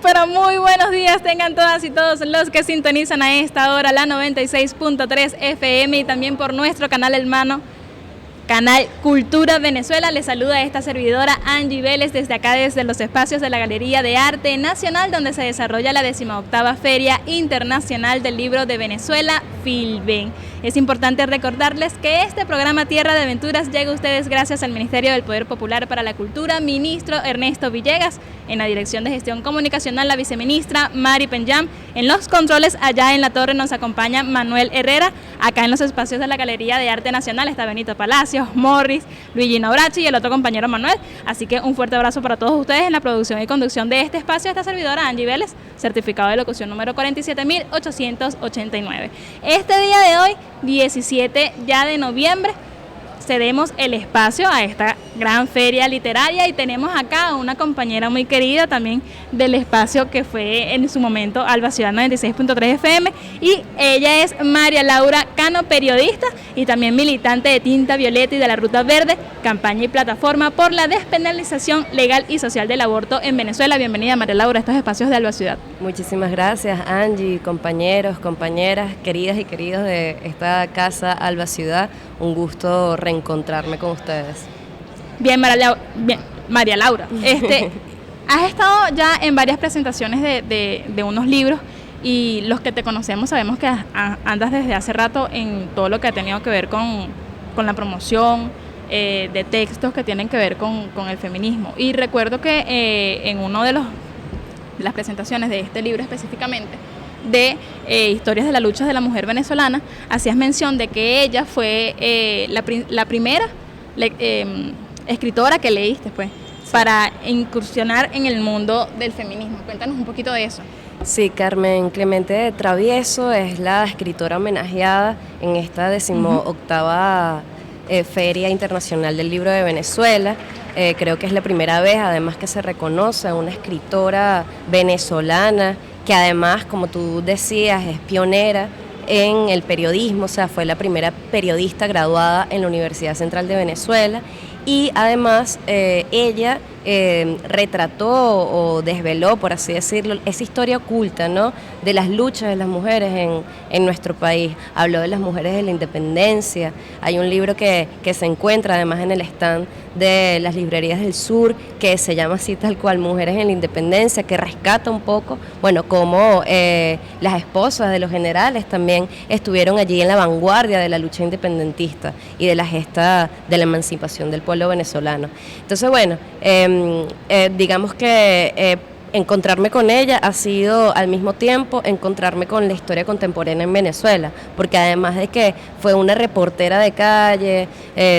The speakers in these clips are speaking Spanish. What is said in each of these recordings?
pero muy buenos días tengan todas y todos los que sintonizan a esta hora la 96.3 FM y también por nuestro canal hermano, Canal Cultura Venezuela. Les saluda esta servidora Angie Vélez desde acá, desde los espacios de la Galería de Arte Nacional, donde se desarrolla la 18ª Feria Internacional del Libro de Venezuela, FILVEN. Es importante recordarles que este programa Tierra de Aventuras llega a ustedes gracias al Ministerio del Poder Popular para la Cultura, ministro Ernesto Villegas, en la Dirección de Gestión Comunicacional la viceministra Mari Penyam, en los controles allá en la torre nos acompaña Manuel Herrera, acá en los espacios de la Galería de Arte Nacional está Benito Palacios, Morris, Luigi Nobrachi y el otro compañero Manuel, así que un fuerte abrazo para todos ustedes en la producción y conducción de este espacio, esta servidora Angie Vélez, certificado de locución número 47.889. Este día de hoy, 17 ya de noviembre, cedemos el espacio a esta gran feria literaria y tenemos acá a una compañera muy querida también del espacio que fue en su momento Alba Ciudad 96.3 FM y ella es María Laura Cano, periodista y también militante de Tinta Violeta y de la Ruta Verde, campaña y plataforma por la despenalización legal y social del aborto en Venezuela. Bienvenida María Laura a estos espacios de Alba Ciudad. Muchísimas gracias Angie, compañeros, compañeras, queridas y queridos de esta casa Alba Ciudad, un gusto reencontrarme con ustedes. Bien, María Laura, has estado ya en varias presentaciones de unos libros y los que te conocemos sabemos que andas desde hace rato en todo lo que ha tenido que ver con la promoción de textos que tienen que ver con el feminismo. Y recuerdo que en uno de las presentaciones de este libro específicamente, de historias de la lucha de la mujer venezolana, hacías mención de que ella fue la primera escritora que leíste, pues, sí, para incursionar en el mundo del feminismo. Cuéntanos un poquito de eso. Sí, Carmen Clemente de Travieso es la escritora homenajeada en esta 18ª Feria Internacional del Libro de Venezuela. Creo que es la primera vez, además, que se reconoce a una escritora venezolana que además, como tú decías, es pionera en el periodismo, o sea, fue la primera periodista graduada en la Universidad Central de Venezuela y además ella retrató o desveló, por así decirlo, esa historia oculta, ¿no?, de las luchas de las mujeres en nuestro país. Habló de las mujeres de la independencia. Hay un libro que se encuentra además en el stand de las librerías del sur, que se llama así tal cual, Mujeres en la Independencia, que rescata un poco, bueno, cómo las esposas de los generales también estuvieron allí en la vanguardia de la lucha independentista y de la gesta de la emancipación del pueblo venezolano. Entonces, bueno, digamos que encontrarme con ella ha sido al mismo tiempo encontrarme con la historia contemporánea en Venezuela, porque además de que fue una reportera de calle,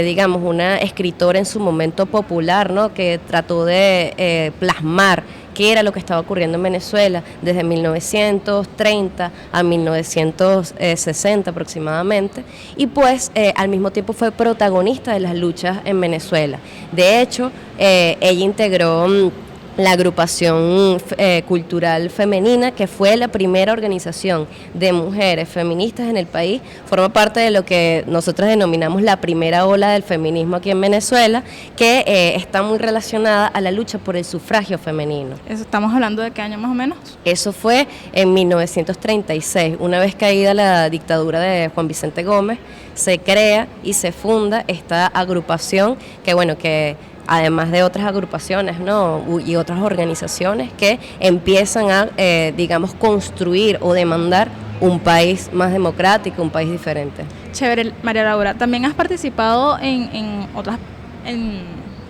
digamos una escritora en su momento popular, ¿no?, que trató de plasmar qué era lo que estaba ocurriendo en Venezuela desde 1930 a 1960 aproximadamente, y pues al mismo tiempo fue protagonista de las luchas en Venezuela. De hecho, ella integró la agrupación cultural femenina, que fue la primera organización de mujeres feministas en el país, forma parte de lo que nosotros denominamos la primera ola del feminismo aquí en Venezuela, que está muy relacionada a la lucha por el sufragio femenino. ¿Eso estamos hablando de qué año más o menos? Eso fue en 1936, una vez caída la dictadura de Juan Vicente Gómez, se crea y se funda esta agrupación que, bueno, que además de otras agrupaciones, ¿no?, y otras organizaciones que empiezan a, digamos, construir o demandar un país más democrático, un país diferente. Chévere, María Laura. También has participado en otras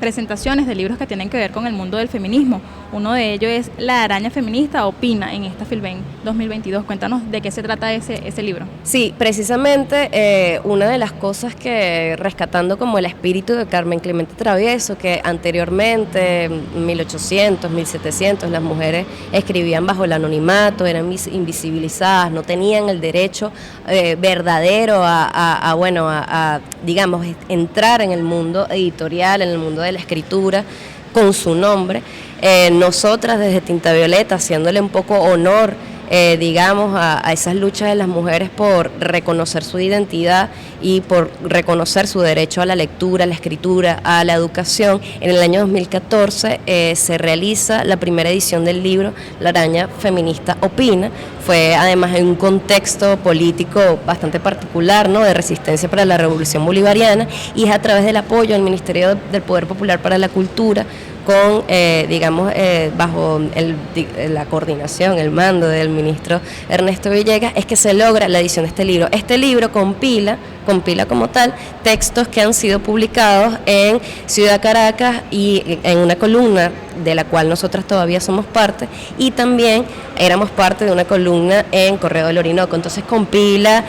presentaciones de libros que tienen que ver con el mundo del feminismo. Uno de ellos es La Araña Feminista Opina en esta FILVEN 2022. Cuéntanos de qué se trata ese libro. Sí, precisamente una de las cosas que, rescatando como el espíritu de Carmen Clemente Travieso, que anteriormente, 1800, 1700, las mujeres escribían bajo el anonimato, eran invisibilizadas, no tenían el derecho verdadero a, digamos, entrar en el mundo editorial, en el mundo de la escritura, con su nombre. Nosotras desde Tinta Violeta, haciéndole un poco honor digamos, a esas luchas de las mujeres por reconocer su identidad y por reconocer su derecho a la lectura, a la escritura, a la educación. En el año 2014 se realiza la primera edición del libro La Araña Feminista Opina. Fue además en un contexto político bastante particular, ¿no?, de resistencia para la Revolución Bolivariana, y es a través del apoyo del Ministerio del Poder Popular para la Cultura, con, bajo la coordinación, el mando del ministro Ernesto Villegas, es que se logra la edición de este libro. Este libro compila como tal textos que han sido publicados en Ciudad Caracas y en una columna de la cual nosotras todavía somos parte, y también éramos parte de una columna en Correo del Orinoco. Entonces compila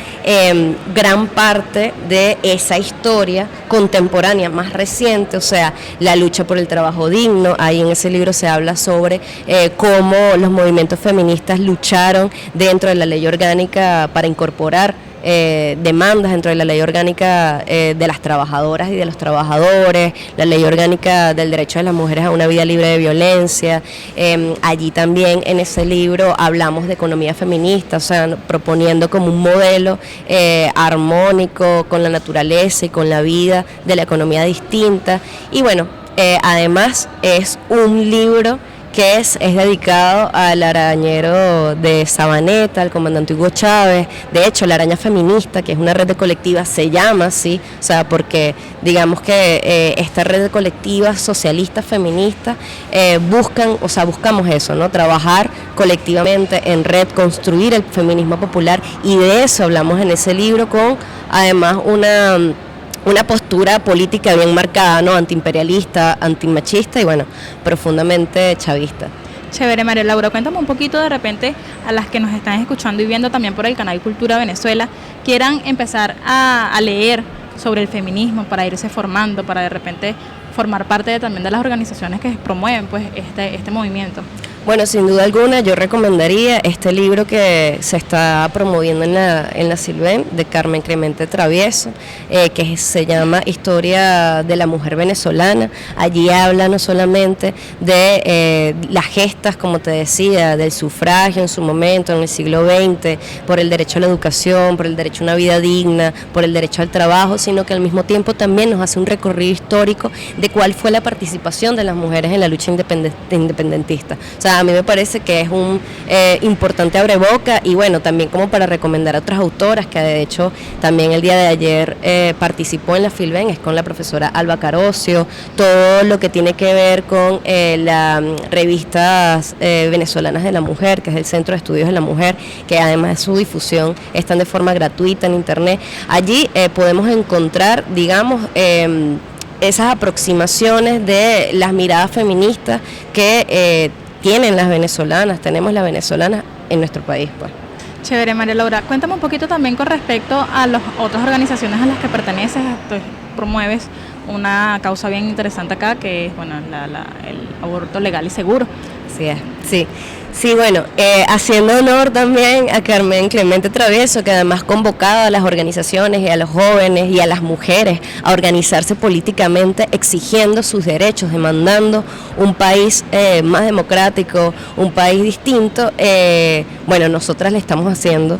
gran parte de esa historia contemporánea más reciente, o sea, la lucha por el trabajo digno. Ahí en ese libro se habla sobre cómo los movimientos feministas lucharon dentro de la ley orgánica para incorporar demandas dentro de la ley orgánica de las trabajadoras y de los trabajadores, la ley orgánica del derecho de las mujeres a una vida libre de violencia. Allí también en ese libro hablamos de economía feminista, o sea, proponiendo como un modelo armónico con la naturaleza y con la vida de la economía distinta. Y bueno, además es un libro que es dedicado al arañero de Sabaneta, al comandante Hugo Chávez. De hecho, la Araña Feminista, que es una red de colectivas, se llama así, o sea, porque digamos que esta red de colectivas socialistas, feministas, buscamos eso, ¿no?, trabajar colectivamente en red, construir el feminismo popular, y de eso hablamos en ese libro, con además una postura política bien marcada, ¿no?, antiimperialista, antimachista y bueno, profundamente chavista. Chévere, María Laura, cuéntame un poquito, de repente, a las que nos están escuchando y viendo también por el canal Cultura Venezuela, quieran empezar a leer sobre el feminismo para irse formando, para de repente formar parte también de las organizaciones que promueven pues este movimiento. Bueno, sin duda alguna yo recomendaría este libro que se está promoviendo en la Silven, de Carmen Clemente Travieso, que se llama Historia de la Mujer Venezolana. Allí habla no solamente de las gestas, como te decía, del sufragio en su momento, en el siglo XX, por el derecho a la educación, por el derecho a una vida digna, por el derecho al trabajo, sino que al mismo tiempo también nos hace un recorrido histórico de cuál fue la participación de las mujeres en la lucha independentista. O sea, a mí me parece que es un importante abreboca, y bueno, también como para recomendar a otras autoras, que de hecho también el día de ayer participó en la Filben, es con la profesora Alba Carocio, todo lo que tiene que ver con las revistas venezolanas de la mujer, que es el Centro de Estudios de la Mujer, que además de su difusión están de forma gratuita en internet. Allí podemos encontrar, digamos, esas aproximaciones de las miradas feministas que tienen las venezolanas, tenemos las venezolanas en nuestro país, pues. Chévere, María Laura. Cuéntame un poquito también con respecto a las otras organizaciones a las que perteneces. Pues, promueves una causa bien interesante acá, que es bueno, el aborto legal y seguro. Así es, sí. Sí, bueno, haciendo honor también a Carmen Clemente Travieso, que además convocaba a las organizaciones y a los jóvenes y a las mujeres a organizarse políticamente, exigiendo sus derechos, demandando un país más democrático, un país distinto. Bueno, nosotras le estamos haciendo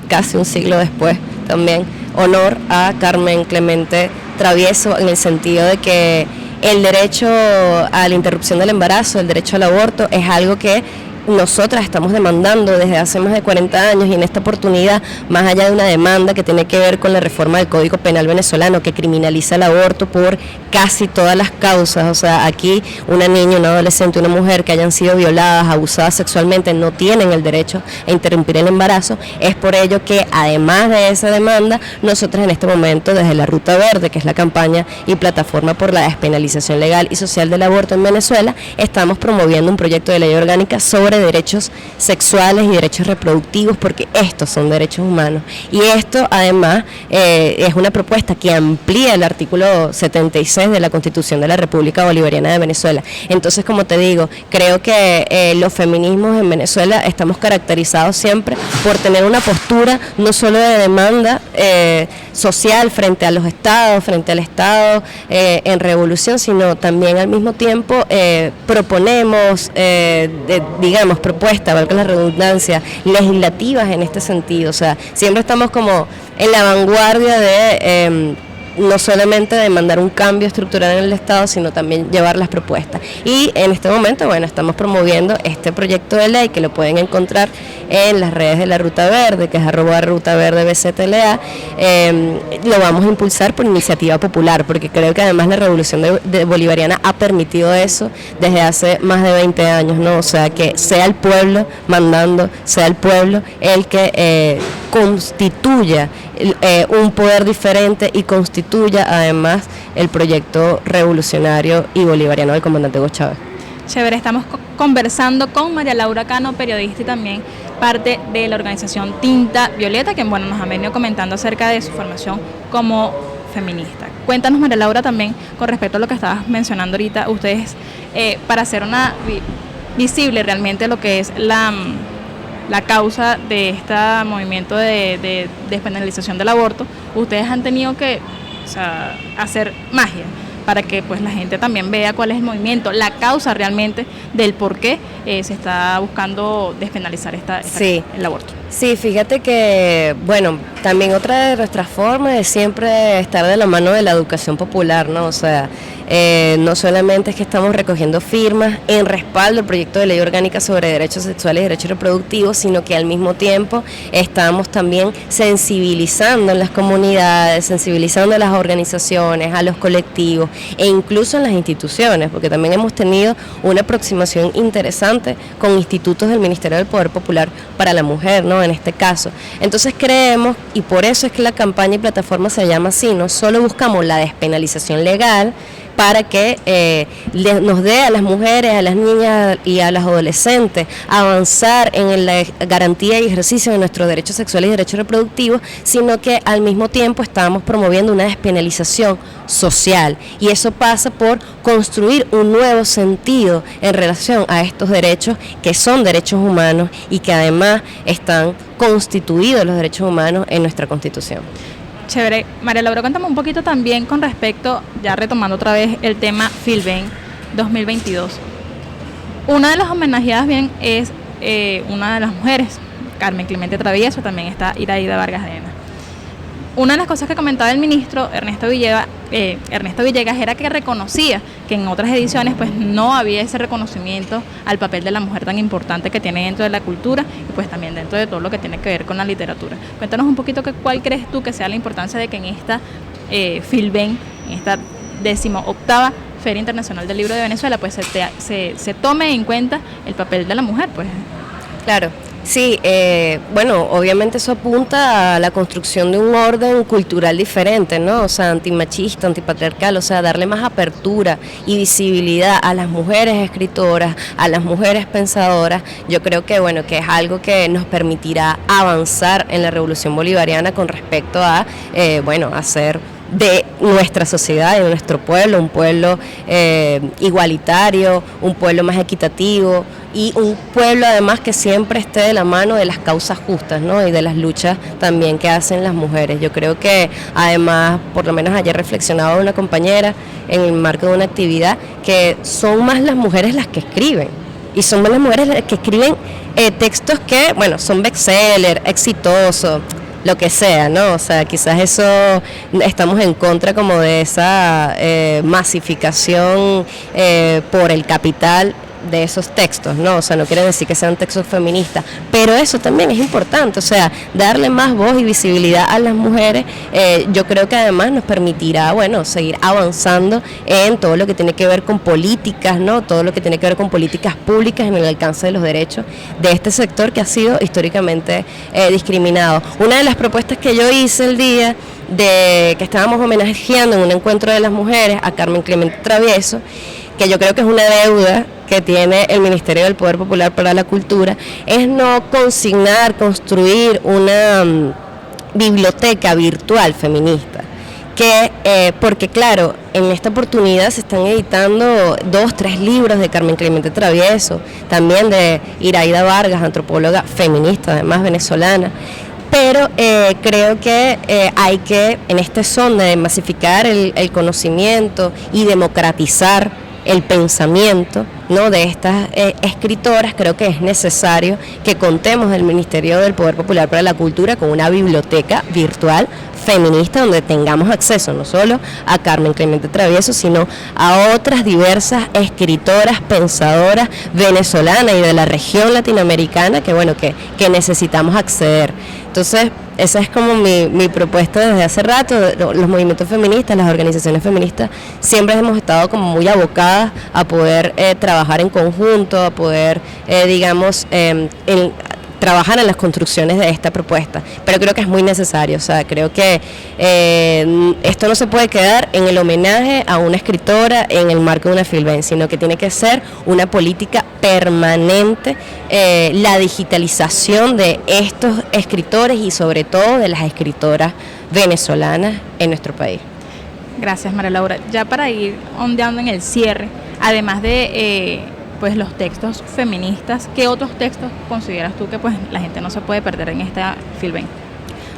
casi un siglo después también, honor a Carmen Clemente Travieso, en el sentido de que el derecho a la interrupción del embarazo, el derecho al aborto, es algo que nosotras estamos demandando desde hace más de 40 años, y en esta oportunidad, más allá de una demanda que tiene que ver con la reforma del Código Penal venezolano, que criminaliza el aborto por casi todas las causas, o sea, aquí una niña, una adolescente, una mujer que hayan sido violadas, abusadas sexualmente, no tienen el derecho a interrumpir el embarazo. Es por ello que, además de esa demanda, nosotras en este momento, desde la Ruta Verde, que es la campaña y plataforma por la despenalización legal y social del aborto en Venezuela, estamos promoviendo un proyecto de ley orgánica sobre derechos sexuales y derechos reproductivos, porque estos son derechos humanos, y esto además es una propuesta que amplía el artículo 76 de la Constitución de la República Bolivariana de Venezuela. Entonces, como te digo, creo que los feminismos en Venezuela estamos caracterizados siempre por tener una postura no solo de demanda social frente a los estados, frente al Estado en revolución, sino también al mismo tiempo proponemos, digamos, traemos propuestas, valga la redundancia, legislativas en este sentido. O sea, siempre estamos como en la vanguardia de no solamente de mandar un cambio estructural en el Estado, sino también llevar las propuestas. Y en este momento, bueno, estamos promoviendo este proyecto de ley que lo pueden encontrar en las redes de la Ruta Verde, que es @RutaVerdeBCTLA. Lo vamos a impulsar por iniciativa popular, porque creo que además la revolución bolivariana ha permitido eso desde hace más de 20 años, ¿no? O sea, que sea el pueblo mandando, sea el pueblo el que constituya un poder diferente y constituya además el proyecto revolucionario y bolivariano del comandante Hugo Chávez. Chévere, estamos conversando con María Laura Cano, periodista y también parte de la organización Tinta Violeta, que bueno, nos han venido comentando acerca de su formación como feminista. Cuéntanos, María Laura, también con respecto a lo que estabas mencionando ahorita, ustedes para hacer visible realmente lo que es la causa de este movimiento de despenalización del aborto, ustedes han tenido que hacer magia para que pues la gente también vea cuál es el movimiento, la causa realmente del por qué se está buscando despenalizar el aborto. Sí, fíjate que, bueno, también otra de nuestras formas es siempre estar de la mano de la educación popular, ¿no? O sea, no solamente es que estamos recogiendo firmas en respaldo del proyecto de ley orgánica sobre derechos sexuales y derechos reproductivos, sino que al mismo tiempo estamos también sensibilizando en las comunidades, sensibilizando a las organizaciones, a los colectivos e incluso en las instituciones, porque también hemos tenido una aproximación interesante con institutos del Ministerio del Poder Popular para la Mujer, ¿no? En este caso. Entonces creemos, y por eso es que la campaña y plataforma se llama así, no solo buscamos la despenalización legal para que nos dé a las mujeres, a las niñas y a las adolescentes avanzar en la garantía y ejercicio de nuestros derechos sexuales y derechos reproductivos, sino que al mismo tiempo estamos promoviendo una despenalización social, y eso pasa por construir un nuevo sentido en relación a estos derechos que son derechos humanos y que además están constituidos los derechos humanos en nuestra Constitución. Chévere. María Laura, cuéntame un poquito también con respecto, ya retomando otra vez el tema Filben 2022. Una de las homenajeadas bien es una de las mujeres, Carmen Clemente Travieso, también está Iraida Vargas Llena. Una de las cosas que comentaba el ministro Ernesto Villegas era que reconocía que en otras ediciones pues no había ese reconocimiento al papel de la mujer tan importante que tiene dentro de la cultura y pues también dentro de todo lo que tiene que ver con la literatura. Cuéntanos un poquito cuál crees tú que sea la importancia de que en esta Filben, en esta 18ª Feria Internacional del Libro de Venezuela, pues se tome en cuenta el papel de la mujer, pues. Claro. Sí, bueno, obviamente eso apunta a la construcción de un orden cultural diferente, ¿no? O sea, antimachista, antipatriarcal, o sea, darle más apertura y visibilidad a las mujeres escritoras, a las mujeres pensadoras. Yo creo que, bueno, que es algo que nos permitirá avanzar en la revolución bolivariana con respecto a, hacer de nuestra sociedad y de nuestro pueblo un pueblo igualitario, un pueblo más equitativo y un pueblo además que siempre esté de la mano de las causas justas, ¿no? Y de las luchas también que hacen las mujeres. Yo creo que además, por lo menos ayer reflexionaba una compañera en el marco de una actividad, que son más las mujeres las que escriben, y son más las mujeres las que escriben textos que, bueno, son bestseller, exitosos, lo que sea, ¿no? O sea, quizás eso estamos en contra como de esa masificación por el capital de esos textos, ¿no? O sea, no quiere decir que sean textos feministas, pero eso también es importante, o sea, darle más voz y visibilidad a las mujeres, yo creo que además nos permitirá, bueno, seguir avanzando en todo lo que tiene que ver con políticas, ¿no? Todo lo que tiene que ver con políticas públicas en el alcance de los derechos de este sector que ha sido históricamente discriminado. Una de las propuestas que yo hice el día de que estábamos homenajeando en un encuentro de las mujeres a Carmen Clemente Travieso, que yo creo que es una deuda que tiene el Ministerio del Poder Popular para la Cultura, es no construir una biblioteca virtual feminista, porque claro, en esta oportunidad se están editando 2-3 libros de Carmen Clemente Travieso, también de Iraida Vargas, antropóloga feminista, además venezolana. Pero creo que hay que, en este son de masificar el conocimiento y democratizar el pensamiento, ¿no?, de estas escritoras, creo que es necesario que contemos del Ministerio del Poder Popular para la Cultura con una biblioteca virtual feminista donde tengamos acceso no solo a Carmen Clemente Travieso, sino a otras diversas escritoras, pensadoras venezolanas y de la región latinoamericana que bueno, que necesitamos acceder. Entonces, esa es como mi propuesta desde hace rato. Los movimientos feministas, las organizaciones feministas, siempre hemos estado como muy abocadas a poder trabajar en conjunto, a poder, trabajar en las construcciones de esta propuesta, pero creo que es muy necesario. O sea, creo que esto no se puede quedar en el homenaje a una escritora en el marco de una Filben, sino que tiene que ser una política permanente, la digitalización de estos escritores y sobre todo de las escritoras venezolanas en nuestro país. Gracias, María Laura. Ya para ir ondeando en el cierre, además de pues los textos feministas, ¿qué otros textos consideras tú que pues la gente no se puede perder en esta Filben?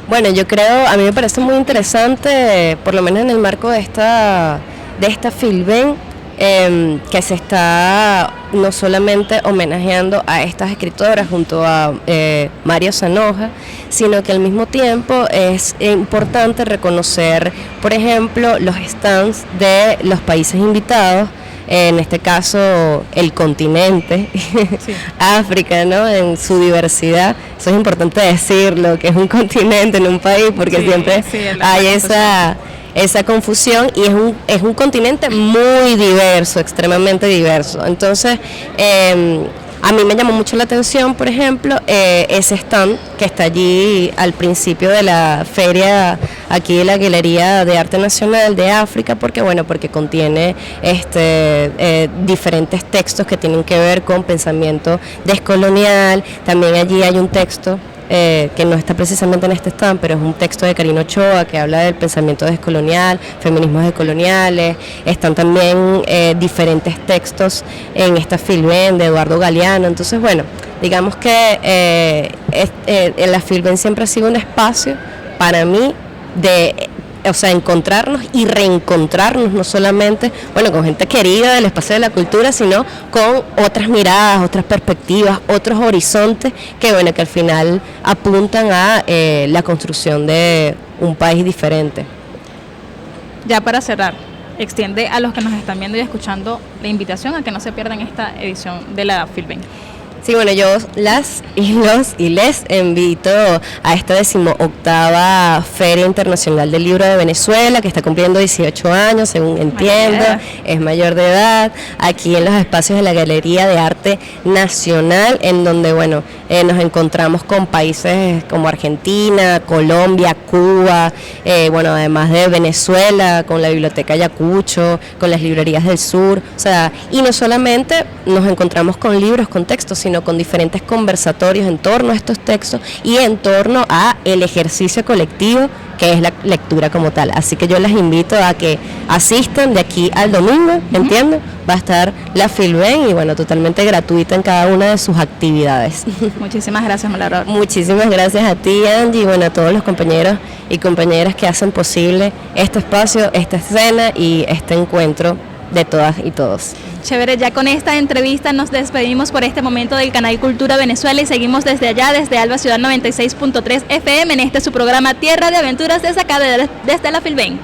Bueno, yo creo, a mí me parece muy interesante, por lo menos en el marco de esta Filben, que se está no solamente homenajeando a estas escritoras junto a Mario Zanoja, sino que al mismo tiempo es importante reconocer, por ejemplo, los stands de los países invitados, en este caso el continente, sí. África, ¿no?, en su diversidad. Eso es importante decirlo, que es un continente, no un país, porque sí, siempre sí, hay esa confusión, y es un continente muy diverso, extremadamente diverso. Entonces, a mí me llamó mucho la atención, por ejemplo, ese stand que está allí al principio de la feria, aquí de la Galería de Arte Nacional de África, porque contiene diferentes textos que tienen que ver con pensamiento descolonial. También allí hay un texto que no está precisamente en este stand, pero es un texto de Karina Ochoa que habla del pensamiento descolonial, feminismos descoloniales. Están también diferentes textos en esta Filben de Eduardo Galeano. Entonces, bueno, digamos que la Filben siempre ha sido un espacio para mí de encontrarnos y reencontrarnos, no solamente con gente querida del espacio de la cultura, sino con otras miradas, otras perspectivas, otros horizontes que al final apuntan a la construcción de un país diferente. Ya para cerrar, extiende a los que nos están viendo y escuchando la invitación a que no se pierdan esta edición de la Filben. Sí, bueno, yo los y les invito a esta 18ª Feria Internacional del Libro de Venezuela, que está cumpliendo 18 años, según entiendo, es mayor de edad, aquí en los espacios de la Galería de Arte Nacional, en donde, nos encontramos con países como Argentina, Colombia, Cuba, además de Venezuela, con la Biblioteca Ayacucho, con las librerías del sur, y no solamente nos encontramos con libros, con textos, sino con diferentes conversatorios en torno a estos textos y en torno a el ejercicio colectivo que es la lectura como tal. Así que yo les invito a que asistan de aquí al domingo, ¿entiendo? Va a estar la Filben y totalmente gratuita en cada una de sus actividades. Muchísimas gracias, María Laura. Muchísimas gracias a ti, Angie, y a todos los compañeros y compañeras que hacen posible este espacio, esta escena y este encuentro de todas y todos. Chévere, ya con esta entrevista nos despedimos por este momento del canal Cultura Venezuela y seguimos desde allá, desde Alba Ciudad 96.3 FM, en su programa Tierra de Aventuras, desde acá, desde la Filben.